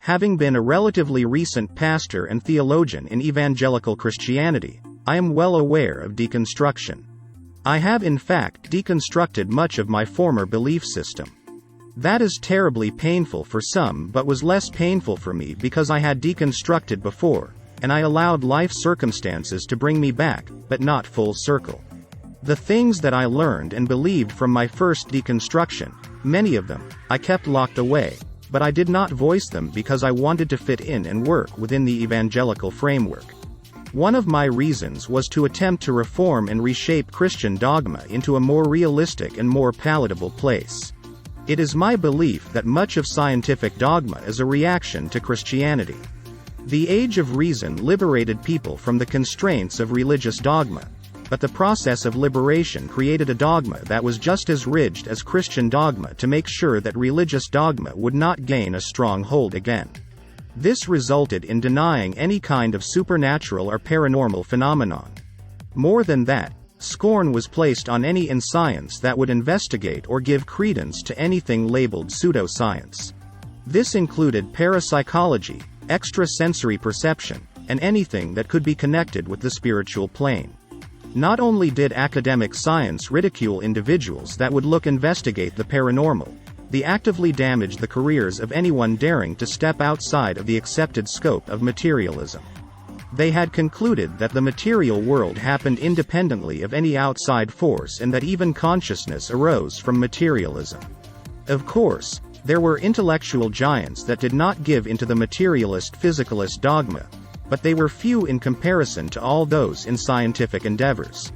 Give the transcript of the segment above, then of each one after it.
Having been a relatively recent pastor and theologian in evangelical Christianity, I am well aware of deconstruction. I have in fact deconstructed much of my former belief system. That is terribly painful for some but was less painful for me because I had deconstructed before, and I allowed life circumstances to bring me back, but not full circle. The things that I learned and believed from my first deconstruction, many of them, I kept locked away, but I did not voice them because I wanted to fit in and work within the evangelical framework. One of my reasons was to attempt to reform and reshape Christian dogma into a more realistic and more palatable place. It is my belief that much of scientific dogma is a reaction to Christianity. The Age of Reason liberated people from the constraints of religious dogma, but the process of liberation created a dogma that was just as rigid as Christian dogma to make sure that religious dogma would not gain a strong hold again. This resulted in denying any kind of supernatural or paranormal phenomenon. More than that, scorn was placed on any in science that would investigate or give credence to anything labeled pseudoscience. This included parapsychology, extrasensory perception, and anything that could be connected with the spiritual plane. Not only did academic science ridicule individuals that would investigate the paranormal, they actively damaged the careers of anyone daring to step outside of the accepted scope of materialism. They had concluded that the material world happened independently of any outside force and that even consciousness arose from materialism. Of course, there were intellectual giants that did not give into the materialist physicalist dogma, but they were few in comparison to all those in scientific endeavors.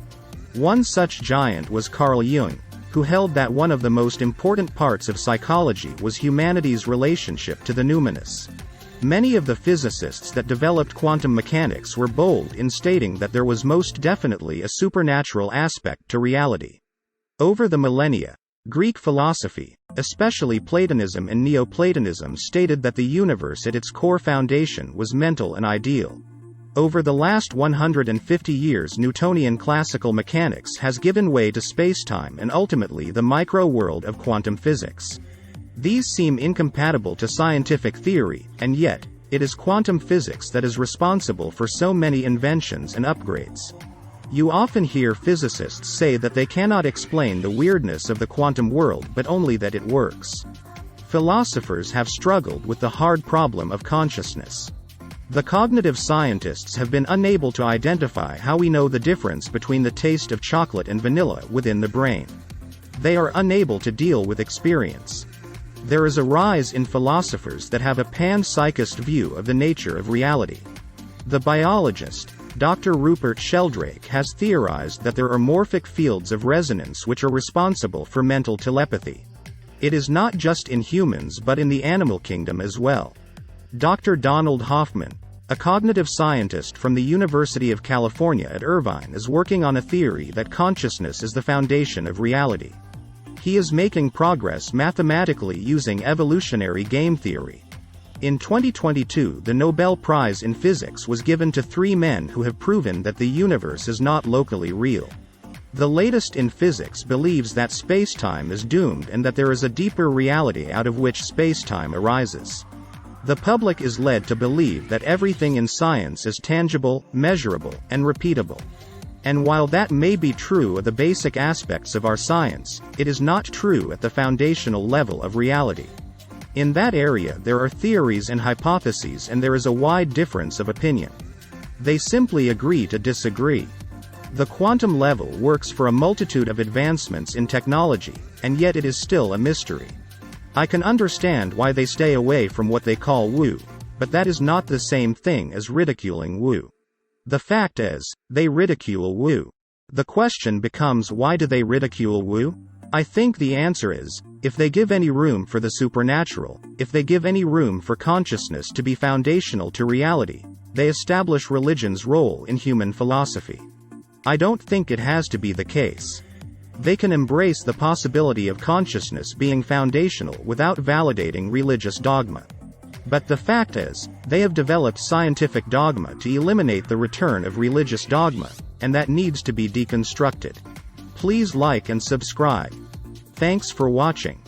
One such giant was Carl Jung, who held that one of the most important parts of psychology was humanity's relationship to the numinous. Many of the physicists that developed quantum mechanics were bold in stating that there was most definitely a supernatural aspect to reality. Over the millennia, Greek philosophy, especially Platonism and Neoplatonism, stated that the universe at its core foundation was mental and ideal. Over the last 150 years, Newtonian classical mechanics has given way to spacetime and ultimately the micro-world of quantum physics. These seem incompatible to scientific theory, and yet, it is quantum physics that is responsible for so many inventions and upgrades. You often hear physicists say that they cannot explain the weirdness of the quantum world but only that it works. Philosophers have struggled with the hard problem of consciousness. The cognitive scientists have been unable to identify how we know the difference between the taste of chocolate and vanilla within the brain. They are unable to deal with experience. There is a rise in philosophers that have a panpsychist view of the nature of reality. The biologist, Dr. Rupert Sheldrake, has theorized that there are morphic fields of resonance which are responsible for mental telepathy. It is not just in humans but in the animal kingdom as well. Dr. Donald Hoffman, a cognitive scientist from the University of California at Irvine, is working on a theory that consciousness is the foundation of reality. He is making progress mathematically using evolutionary game theory. In 2022, the Nobel Prize in Physics was given to 3 men who have proven that the universe is not locally real. The latest in physics believes that spacetime is doomed and that there is a deeper reality out of which spacetime arises. The public is led to believe that everything in science is tangible, measurable, and repeatable. And while that may be true of the basic aspects of our science, it is not true at the foundational level of reality. In that area there are theories and hypotheses and there is a wide difference of opinion. They simply agree to disagree. The quantum level works for a multitude of advancements in technology, and yet it is still a mystery. I can understand why they stay away from what they call woo, but that is not the same thing as ridiculing woo. The fact is, they ridicule woo. The question becomes, why do they ridicule woo? I think the answer is, if they give any room for the supernatural, if they give any room for consciousness to be foundational to reality, they establish religion's role in human philosophy. I don't think it has to be the case. They can embrace the possibility of consciousness being foundational without validating religious dogma. But the fact is, they have developed scientific dogma to eliminate the return of religious dogma, and that needs to be deconstructed. Please like and subscribe. Thanks for watching.